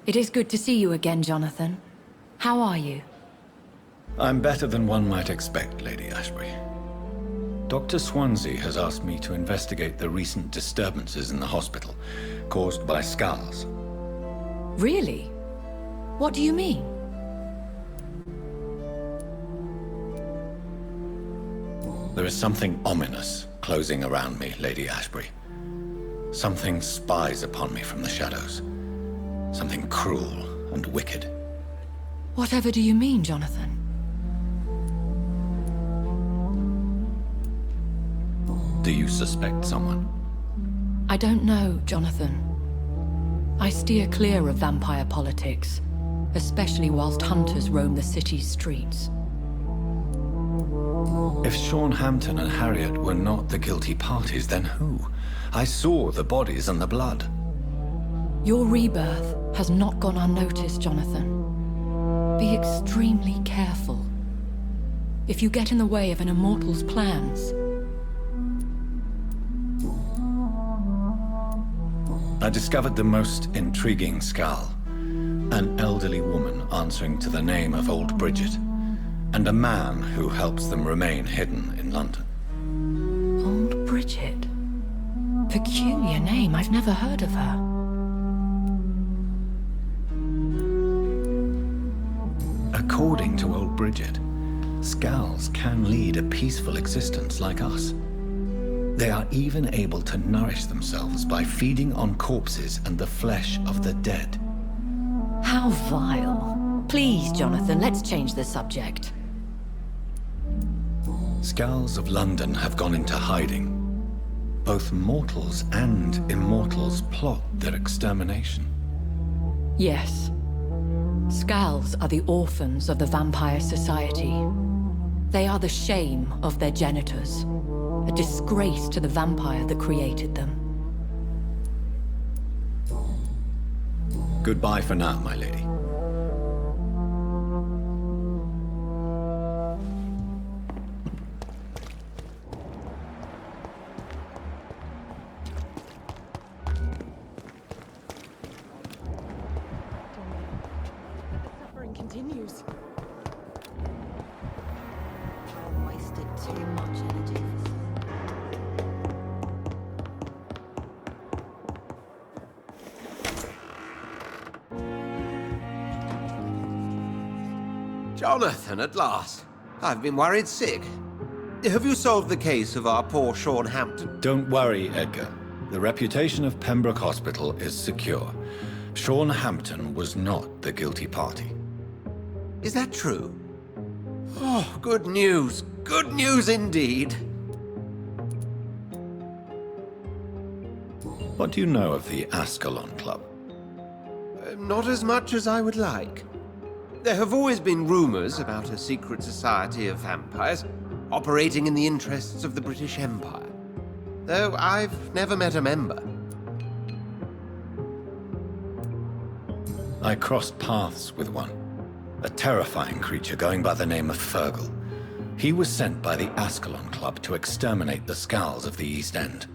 It is good to see you again, Jonathan. How are you? I'm better than one might expect, Lady Ashbury. Dr. Swansea has asked me to investigate the recent disturbances in the hospital, caused by skulls. Really? What do you mean? There is something ominous closing around me, Lady Ashbury. Something spies upon me from the shadows. Something cruel and wicked. Whatever do you mean, Jonathan? Do you suspect someone? I don't know, Jonathan. I steer clear of vampire politics, especially whilst hunters roam the city's streets. If Sean Hampton and Harriet were not the guilty parties, then who? I saw the bodies and the blood. Your rebirth has not gone unnoticed, Jonathan. Be extremely careful. If you get in the way of an immortal's plans... I discovered the most intriguing skull. An elderly woman answering to the name of Old Bridget, and a man who helps them remain hidden in London. Old Bridget? Peculiar name, I've never heard of her. According to Old Bridget, skulls can lead a peaceful existence like us. They are even able to nourish themselves by feeding on corpses and the flesh of the dead. How vile. Please, Jonathan, let's change the subject. Skulls of London have gone into hiding. Both mortals and immortals plot their extermination. Yes. Skulls are the orphans of the Vampire Society. They are the shame of their genitors, a disgrace to the vampire that created them. Goodbye for now, my lady. Continues. Wasted too much energy. Jonathan, at last. I've been worried sick. Have you solved the case of our poor Sean Hampton? Don't worry, Edgar. The reputation of Pembroke Hospital is secure. Sean Hampton was not the guilty party. Is that true? Oh, good news. Good news indeed. What do you know of the Ascalon Club? Not as much as I would like. There have always been rumors about a secret society of vampires operating in the interests of the British Empire, though I've never met a member. I crossed paths with one. A terrifying creature going by the name of Fergal. He was sent by the Ascalon Club to exterminate the skulls of the East End.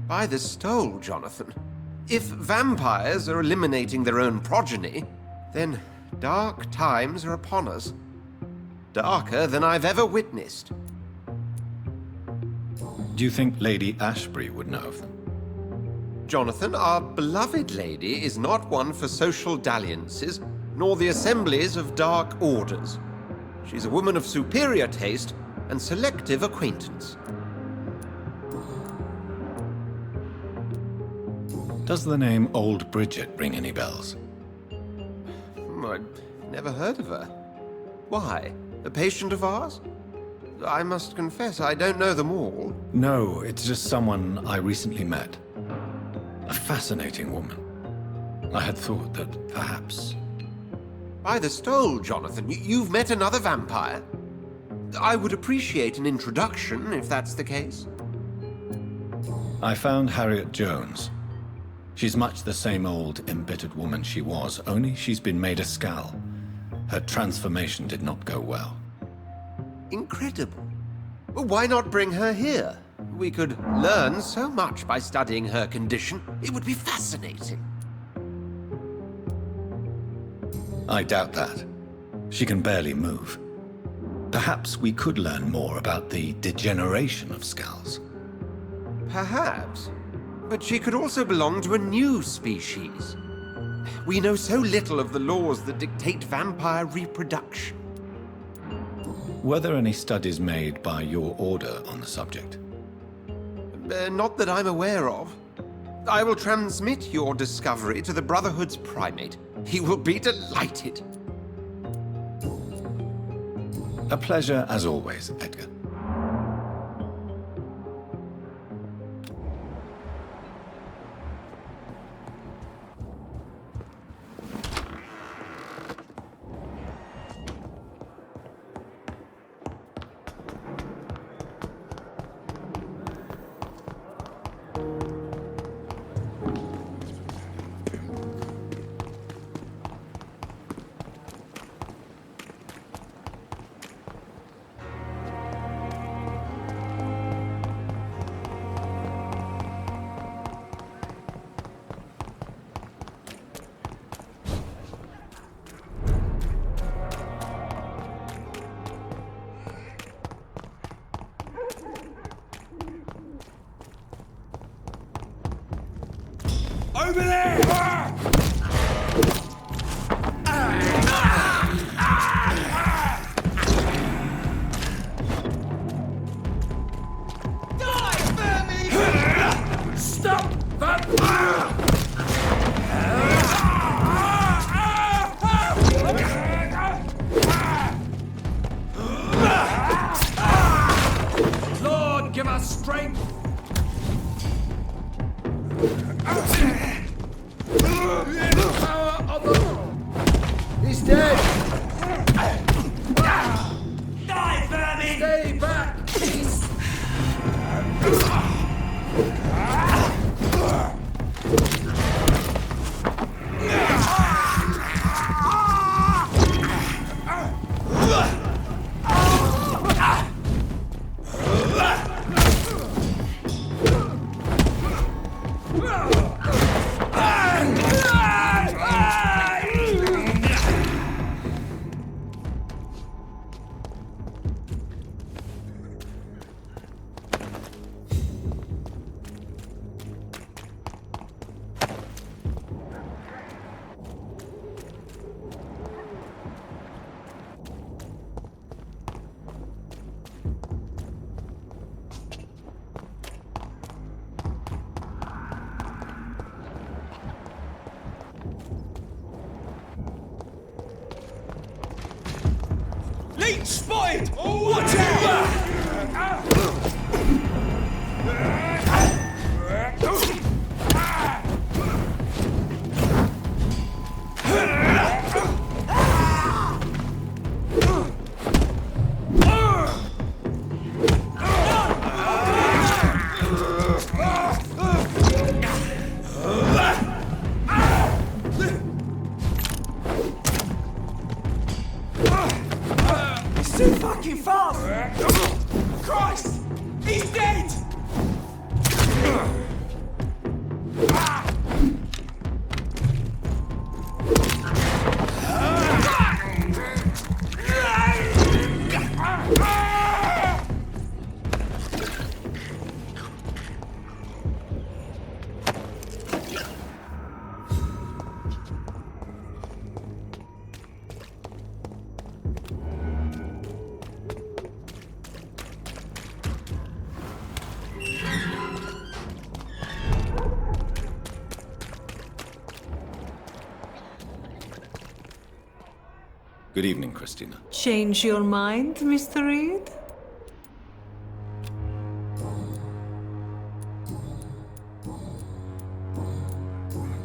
By the stole, Jonathan. If vampires are eliminating their own progeny, then dark times are upon us. Darker than I've ever witnessed. Do you think Lady Ashbury would know of them? Jonathan, our beloved lady is not one for social dalliances, nor the assemblies of dark orders. She's a woman of superior taste and selective acquaintance. Does the name Old Bridget ring any bells? I'd never heard of her. Why? A patient of ours? I must confess, I don't know them all. No, it's just someone I recently met. A fascinating woman. I had thought that perhaps... By the stole, Jonathan, you've met another vampire. I would appreciate an introduction, if that's the case. I found Harriet Jones. She's much the same old, embittered woman she was, only she's been made a skull. Her transformation did not go well. Incredible. Why not bring her here? We could learn so much by studying her condition. It would be fascinating. I doubt that. She can barely move. Perhaps we could learn more about the degeneration of Skulls. Perhaps. But she could also belong to a new species. We know so little of the laws that dictate vampire reproduction. Were there any studies made by your order on the subject? Not that I'm aware of. I will transmit your discovery to the Brotherhood's primate. He will be delighted. A pleasure as always, Edgar. Over there! Die, Vermi! Stop that! Lord, give us strength! He's dead! Die, Vermi! Stay back! Please! Leech spotted! Watch out! He's too fucking fast! Christ! He's dead! Good evening, Christina. Change your mind, Mr. Reid?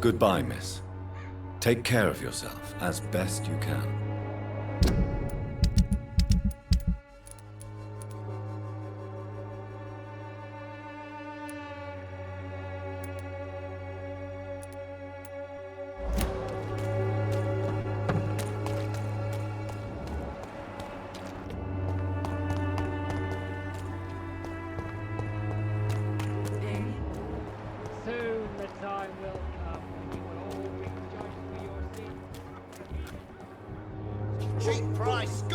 Goodbye, miss. Take care of yourself as best you can. Soon the time will come when you will all be judged for your sins.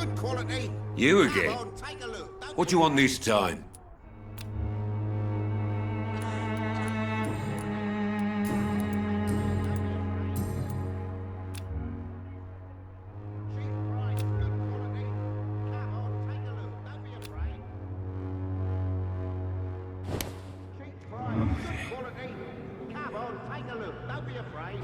good quality. You Come again? on, take a look. Don't What do you want this time? cheap price, good quality. Come on, take a look. Don't be afraid. Cheap price, good quality. Come on, take a look. Don't be afraid.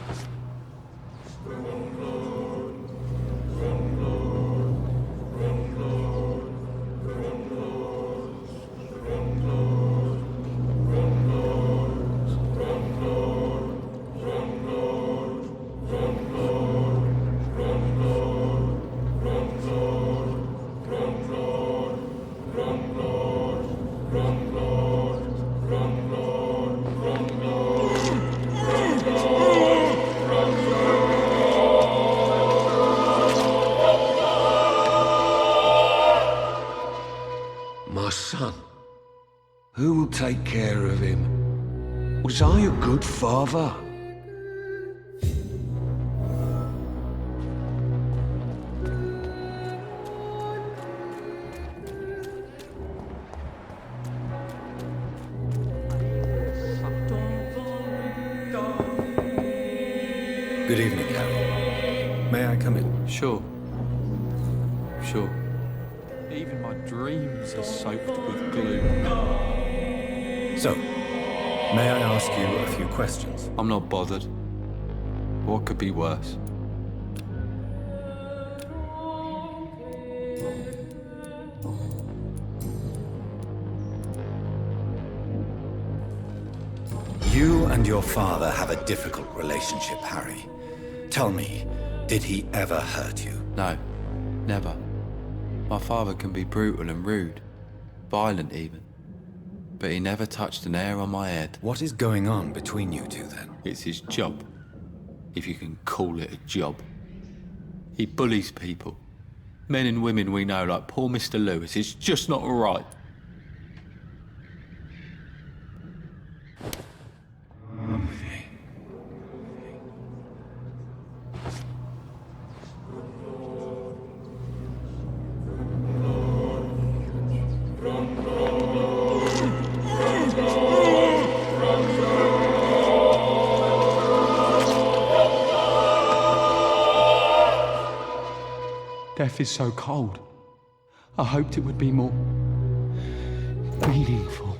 My son. Who will take care of him? Was I a good father? Good evening, Harry. May I come in? Sure. Even my dreams are soaked with gloom. So, may I ask you a few questions? I'm not bothered. What could be worse? You and your father have a difficult relationship, Harry. Tell me, did he ever hurt you? No, never. My father can be brutal and rude, violent even. But he never touched an hair on my head. What is going on between you two, then? It's his job, if you can call it a job. He bullies people. Men and women we know, like poor Mr. Lewis. It's just not right. Death is so cold. I hoped it would be more meaningful.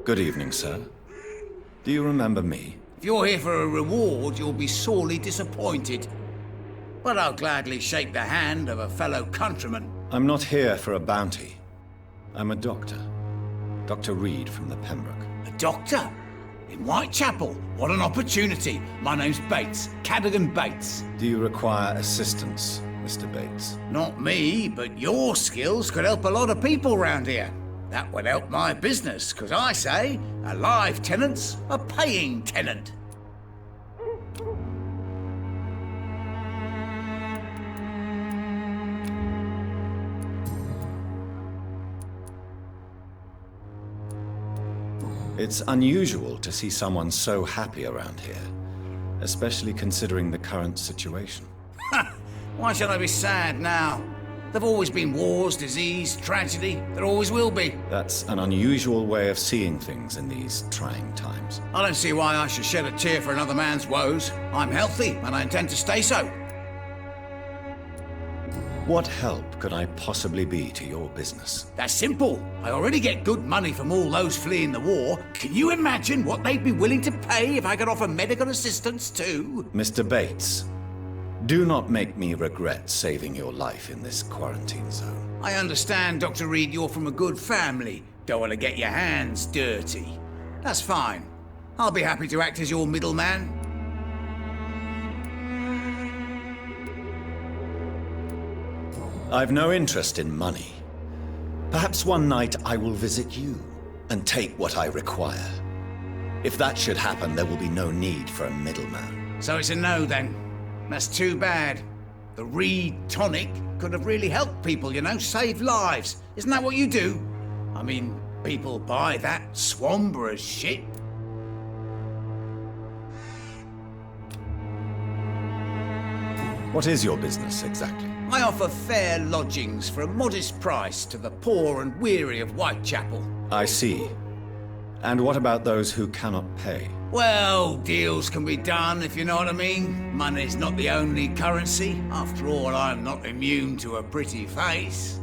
Good evening, sir. Do you remember me? If you're here for a reward, you'll be sorely disappointed. But I'll gladly shake the hand of a fellow countryman. I'm not here for a bounty. I'm a doctor. Dr. Reid from the Pembroke. A doctor? In Whitechapel? What an opportunity. My name's Bates. Cadogan Bates. Do you require assistance, Mr. Bates? Not me, but your skills could help a lot of people round here. That would help my business, because I say, a live tenant's a paying tenant. It's unusual to see someone so happy around here, especially considering the current situation. Why should I be sad now? There've always been wars, disease, tragedy. There always will be. That's an unusual way of seeing things in these trying times. I don't see why I should shed a tear for another man's woes. I'm healthy, and I intend to stay so. What help could I possibly be to your business? That's simple. I already get good money from all those fleeing the war. Can you imagine what they'd be willing to pay if I could offer medical assistance too? Mr. Bates, do not make me regret saving your life in this quarantine zone. I understand, Dr. Reid, you're from a good family. Don't want to get your hands dirty. That's fine. I'll be happy to act as your middleman. I've no interest in money. Perhaps one night I will visit you and take what I require. If that should happen, there will be no need for a middleman. So it's a no then. That's too bad. The Reid tonic could have really helped people, you know, save lives. Isn't that what you do? I mean, people buy that Swamburer's shit. What is your business exactly? I offer fair lodgings for a modest price to the poor and weary of Whitechapel. I see. And what about those who cannot pay? Well, deals can be done, if you know what I mean. Money's not the only currency. After all, I'm not immune to a pretty face.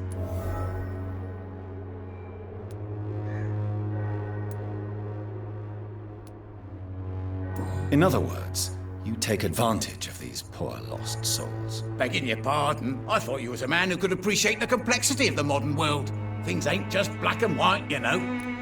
In other words, you take advantage of these poor lost souls. Begging your pardon, I thought you was a man who could appreciate the complexity of the modern world. Things ain't just black and white, you know.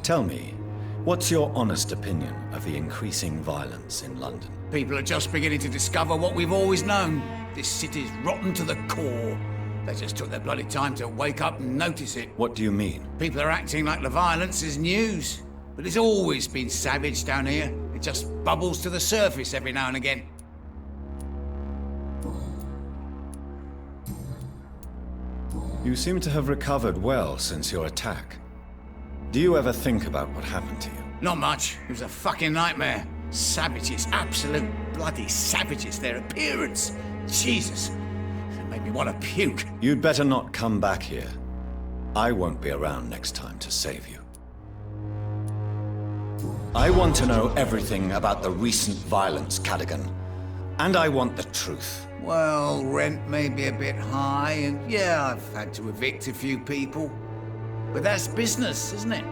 Tell me, what's your honest opinion of the increasing violence in London? People are just beginning to discover what we've always known. This city's rotten to the core. They just took their bloody time to wake up and notice it. What do you mean? People are acting like the violence is news. But it's always been savage down here. It just bubbles to the surface every now and again. You seem to have recovered well since your attack. Do you ever think about what happened to you? Not much. It was a fucking nightmare. Savages, absolute bloody savages. Their appearance. Jesus. It made me want to puke. You'd better not come back here. I won't be around next time to save you. I want to know everything about the recent violence, Cadogan. And I want the truth. Well, rent may be a bit high, and yeah, I've had to evict a few people. But that's business, isn't it?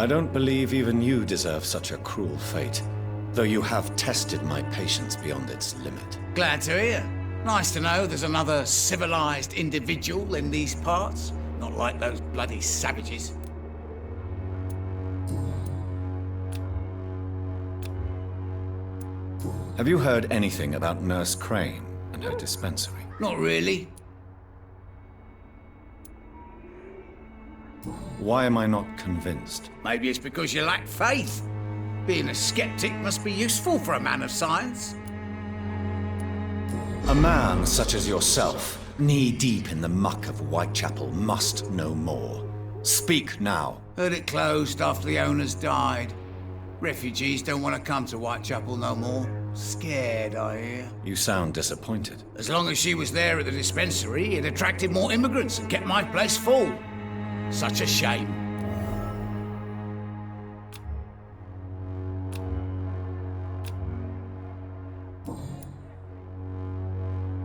I don't believe even you deserve such a cruel fate, though you have tested my patience beyond its limit. Glad to hear. Nice to know there's another civilized individual in these parts. Not like those bloody savages. Have you heard anything about Nurse Crane and her dispensary? Not really. Why am I not convinced? Maybe it's because you lack faith. Being a skeptic must be useful for a man of science. A man such as yourself, knee-deep in the muck of Whitechapel, must know more. Speak now. Heard it closed after the owners died. Refugees don't want to come to Whitechapel no more. Scared, I hear. You sound disappointed. As long as she was there at the dispensary, it attracted more immigrants and kept my place full. Such a shame.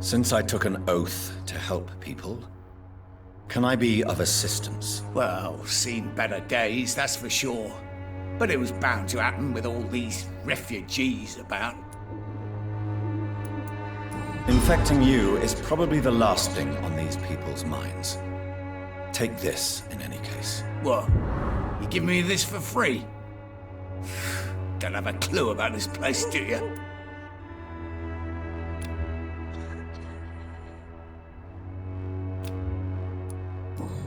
Since I took an oath to help people, can I be of assistance? Well, seen better days, that's for sure. But it was bound to happen with all these refugees about. Infecting you is probably the last thing on these people's minds. Take this, in any case. What? You give me this for free? Don't have a clue about this place, do you?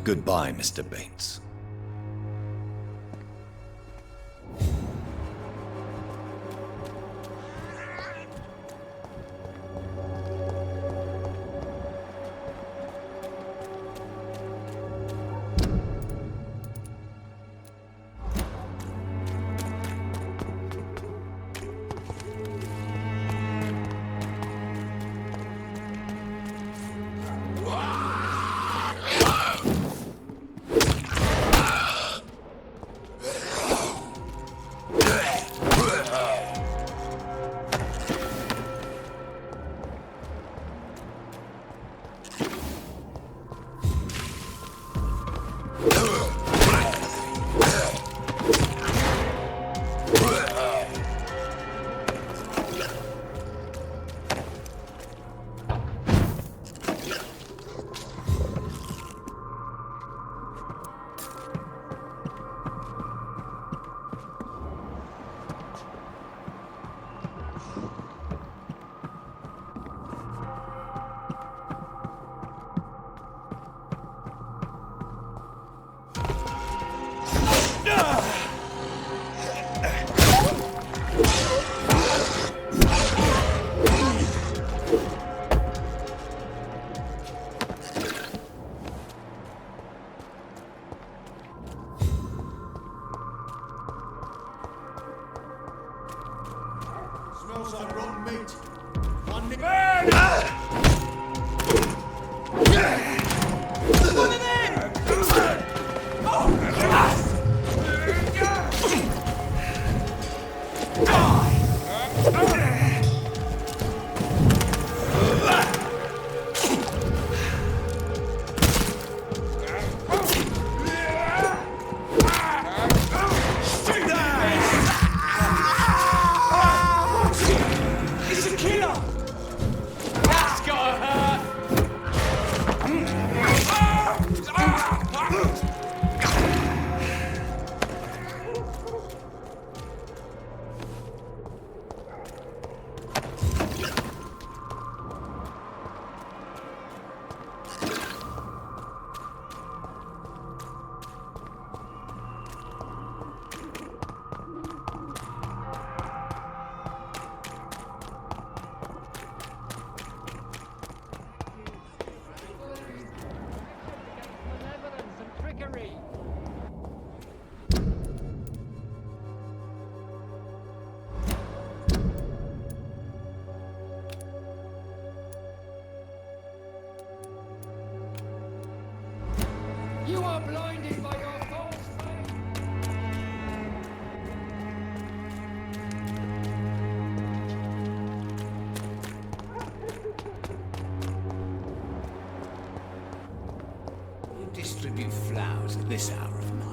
Goodbye, Mr. Bates. Smells like rotten meat. You are blinded by your false faith. You distribute flowers at this hour of night.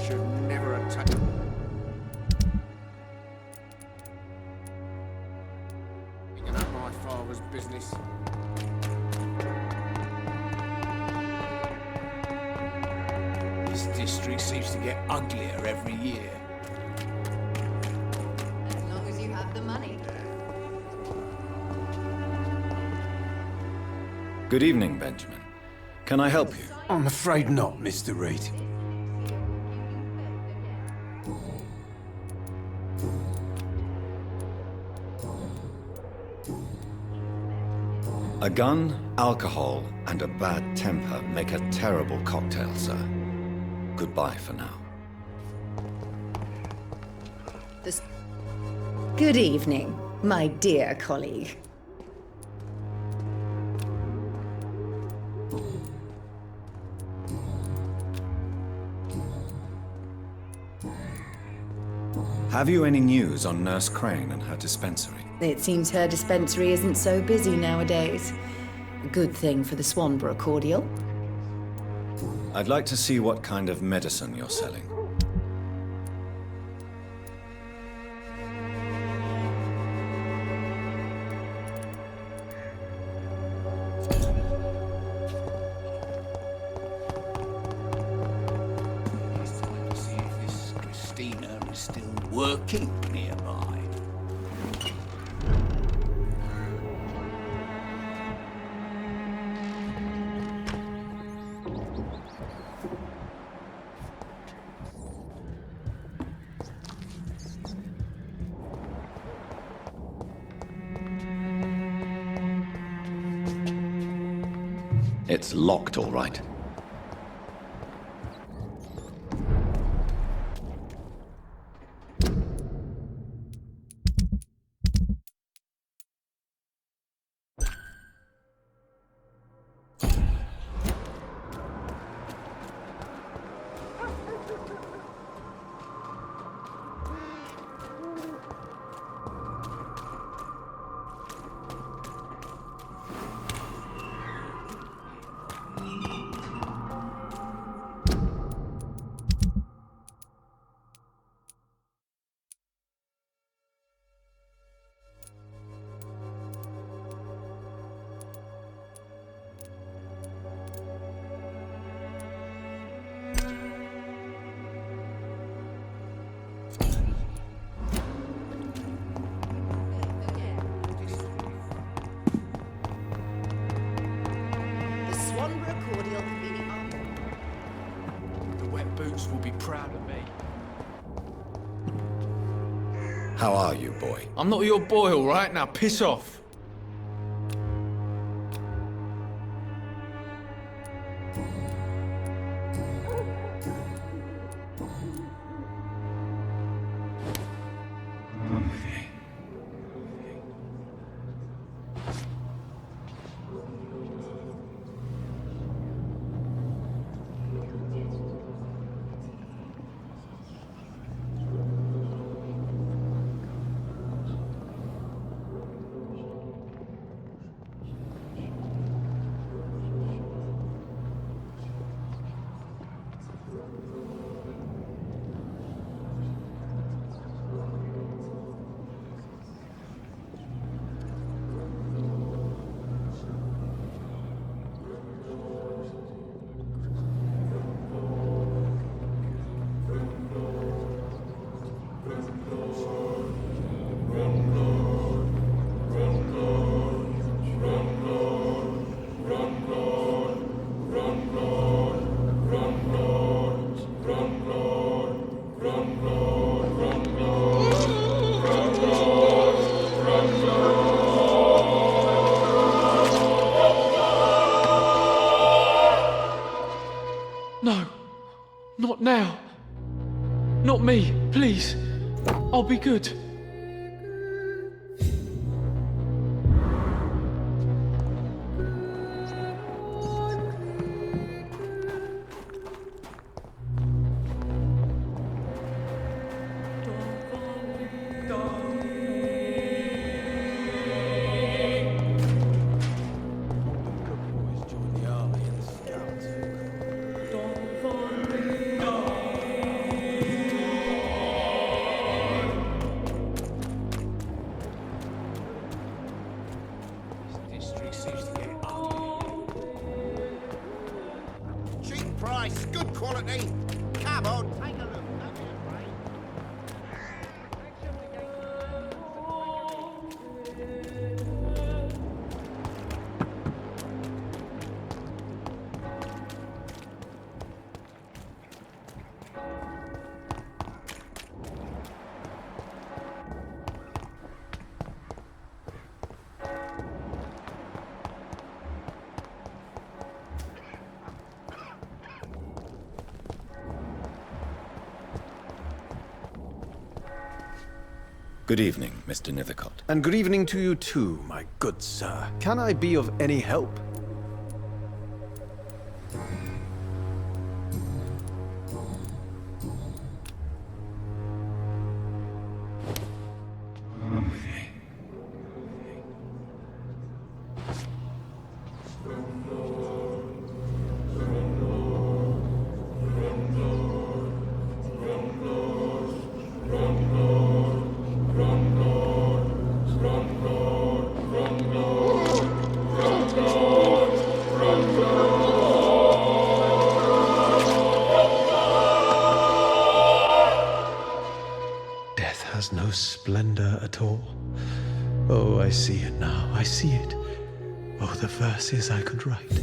should never have taken. Picking up my father's business. This district seems to get uglier every year. As long as you have the money. Good evening, Benjamin. Can I help you? I'm afraid not, Mr. Reid. A gun, alcohol, and a bad temper make a terrible cocktail, sir. Goodbye for now. Good evening, my dear colleague. Have you any news on Nurse Crane and her dispensary? It seems her dispensary isn't so busy nowadays. A good thing for the Swanborough cordial. I'd like to see what kind of medicine you're selling. It's time to see if this Christina is still working nearby. It's locked, all right. Will be proud of me. How are you, boy? I'm not your boy, all right? Now piss off. No, not now. Not me, please. I'll be good. price, good quality. Come on, take a look. Don't be afraid. Good evening, Mr. Nithercott. And good evening to you too, my good sir. Can I be of any help? Death has no splendor at all. Oh, I see it now. I see it. Oh, the verses I could write.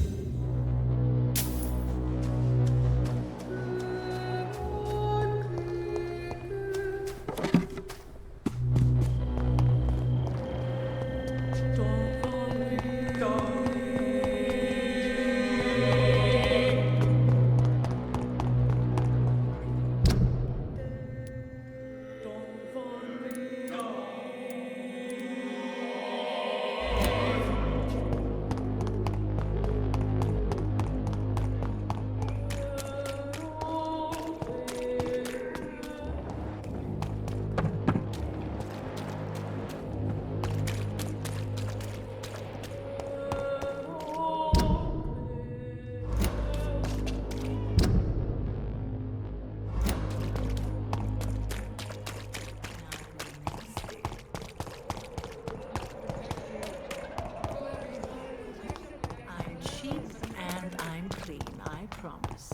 I'm cheap and I'm clean, I promise.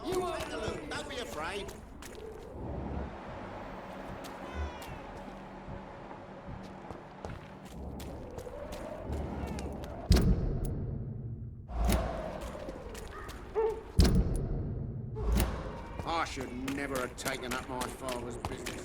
You take a look. Don't be afraid. I should never have taken up my father's business.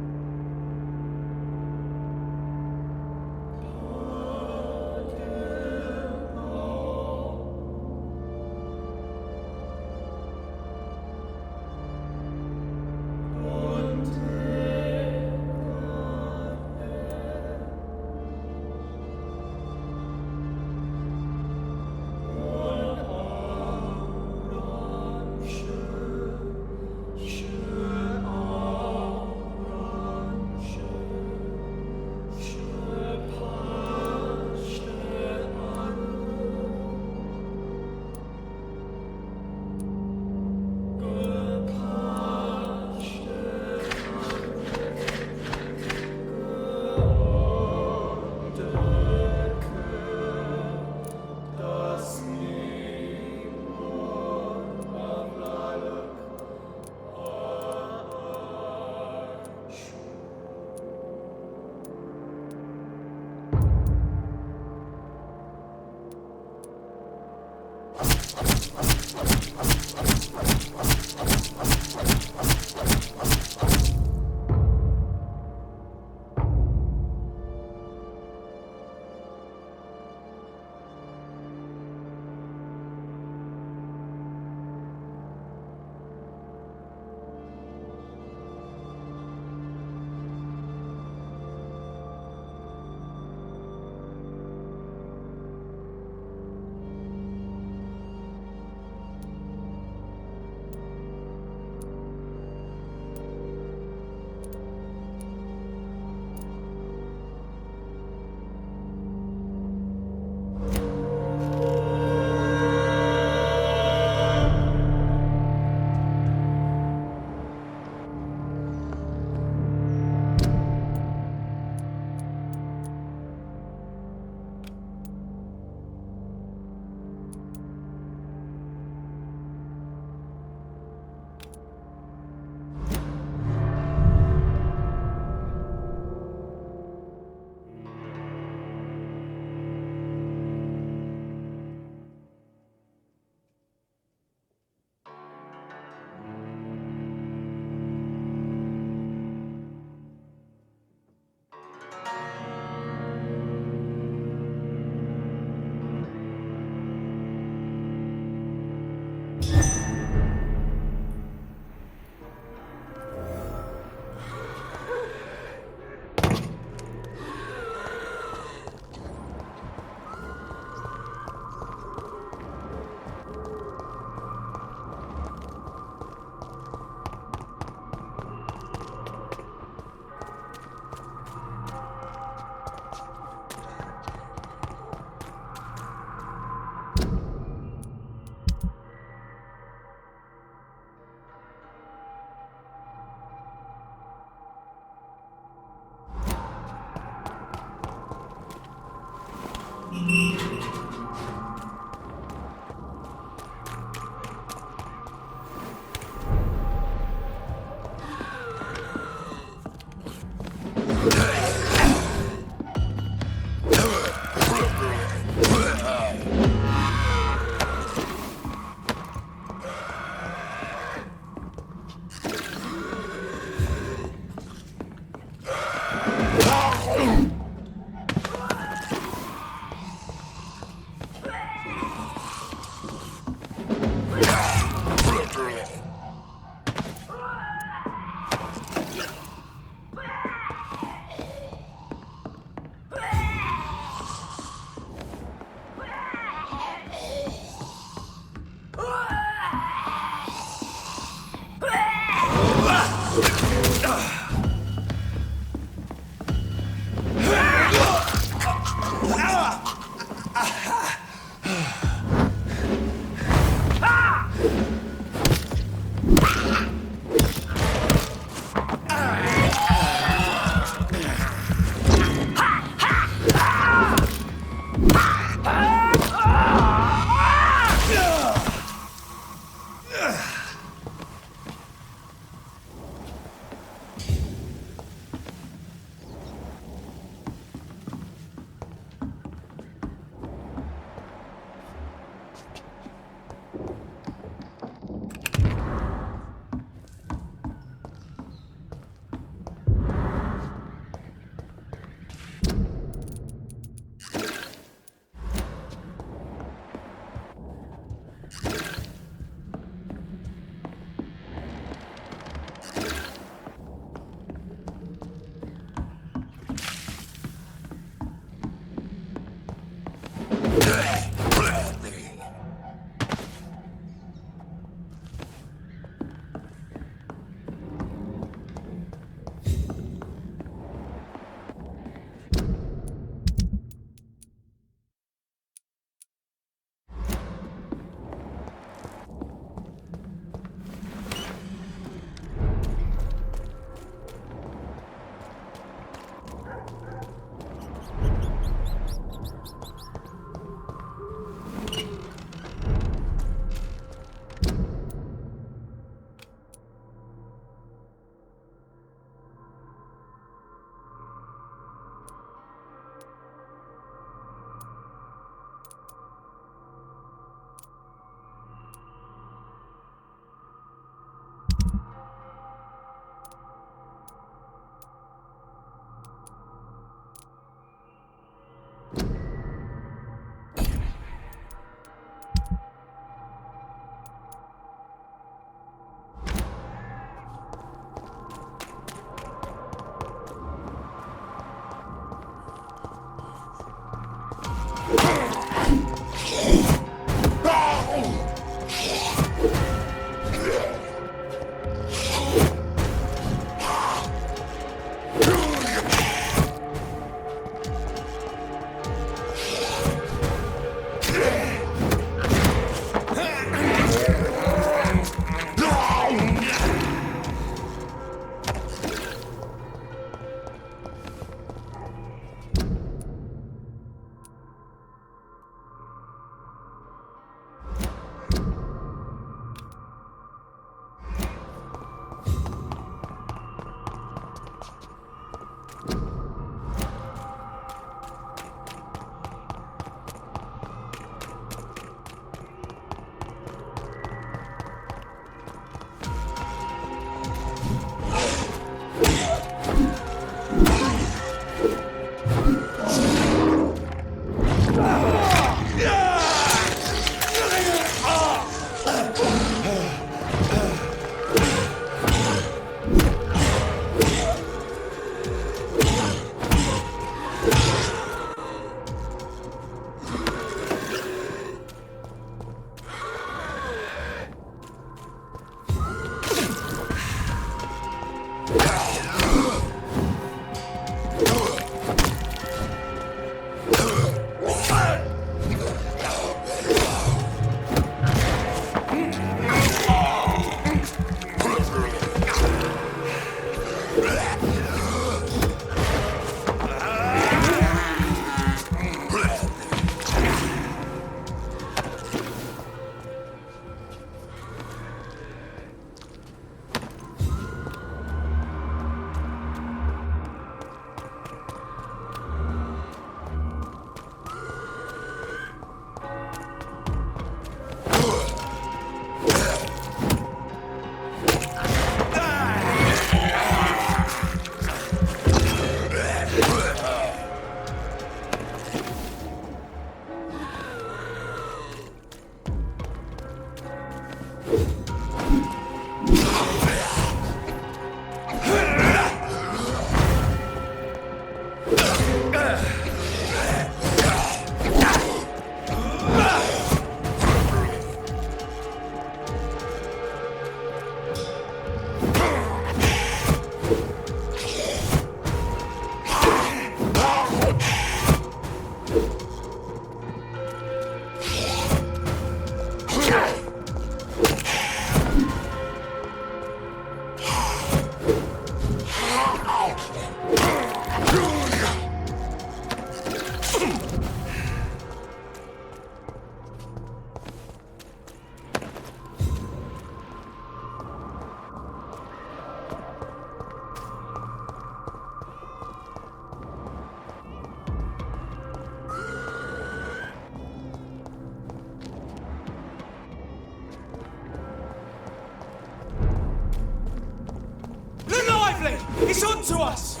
It's on to us!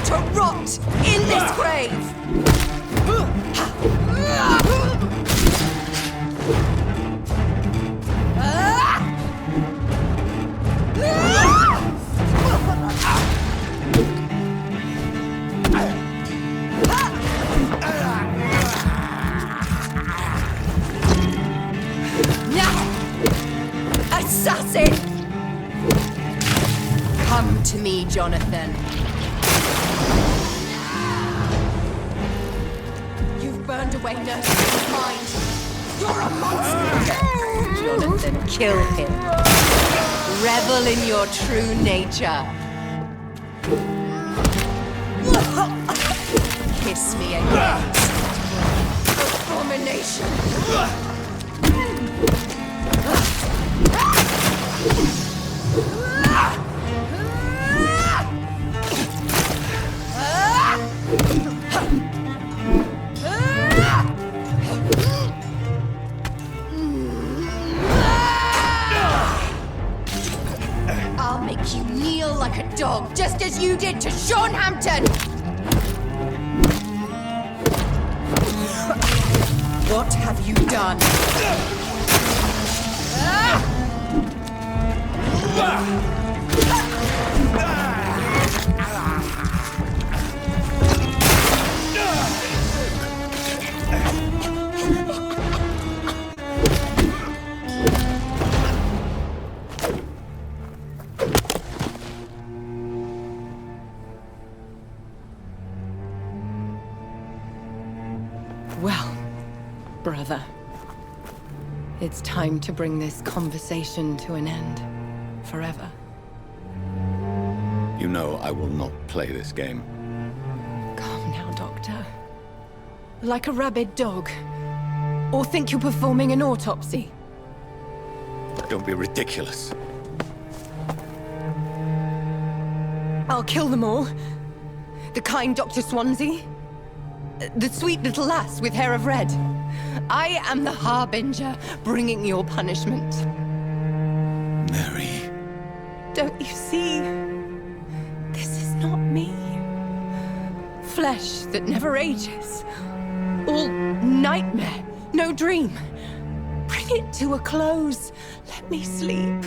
To rot in this grave! Assassin! Come to me, Jonathan. You've burned away nurturing mind. You're a monster! Jonathan, kill him. Revel in your true nature. Kiss me again. Abomination! I'll make you kneel like a dog, just as you did to Sean Hampton! What have you done? Well, brother, it's time to bring this conversation to an end. Forever. You know I will not play this game. Calm now, Doctor. Like a rabid dog. Or think you're performing an autopsy. Don't be ridiculous. I'll kill them all. The kind Dr. Swansea. The sweet little lass with hair of red. I am the Harbinger, bringing your punishment. Mary. Don't you see? This is not me. Flesh that never ages. All nightmare, no dream. Bring it to a close. Let me sleep.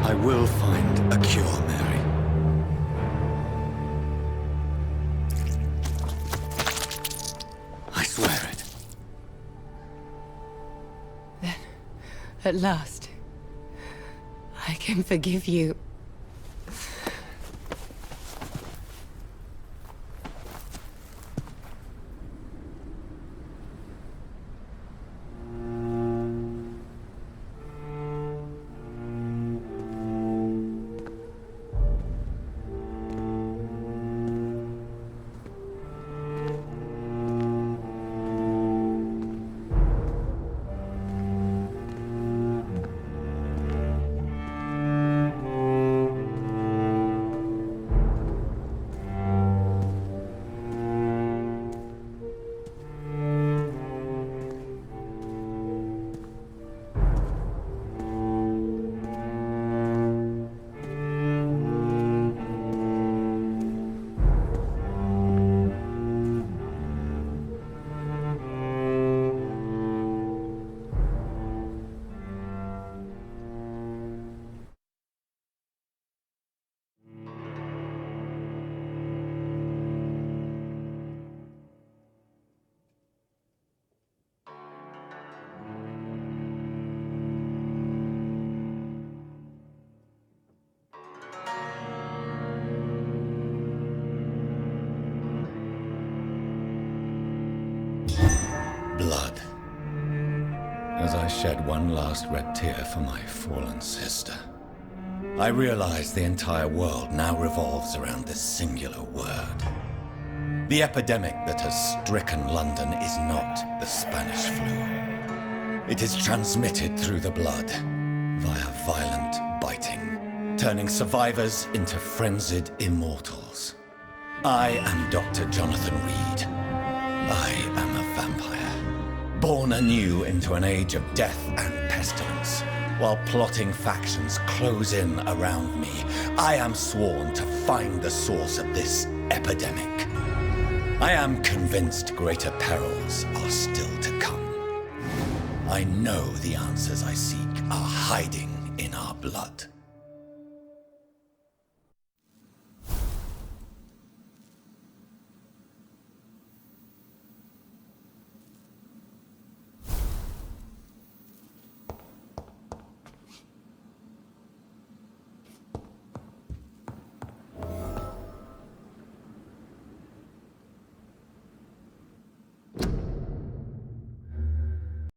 I will find a cure, Mary. I swear it. Then, at last, I can forgive you. Blood. As I shed one last red tear for my fallen sister, I realize the entire world now revolves around this singular word. The epidemic that has stricken London is not the Spanish flu. It is transmitted through the blood, via violent biting, turning survivors into frenzied immortals. I am Dr. Jonathan Reid. I am a vampire, born anew into an age of death and pestilence. While plotting factions close in around me, I am sworn to find the source of this epidemic. I am convinced greater perils are still to come. I know the answers I seek are hiding in our blood.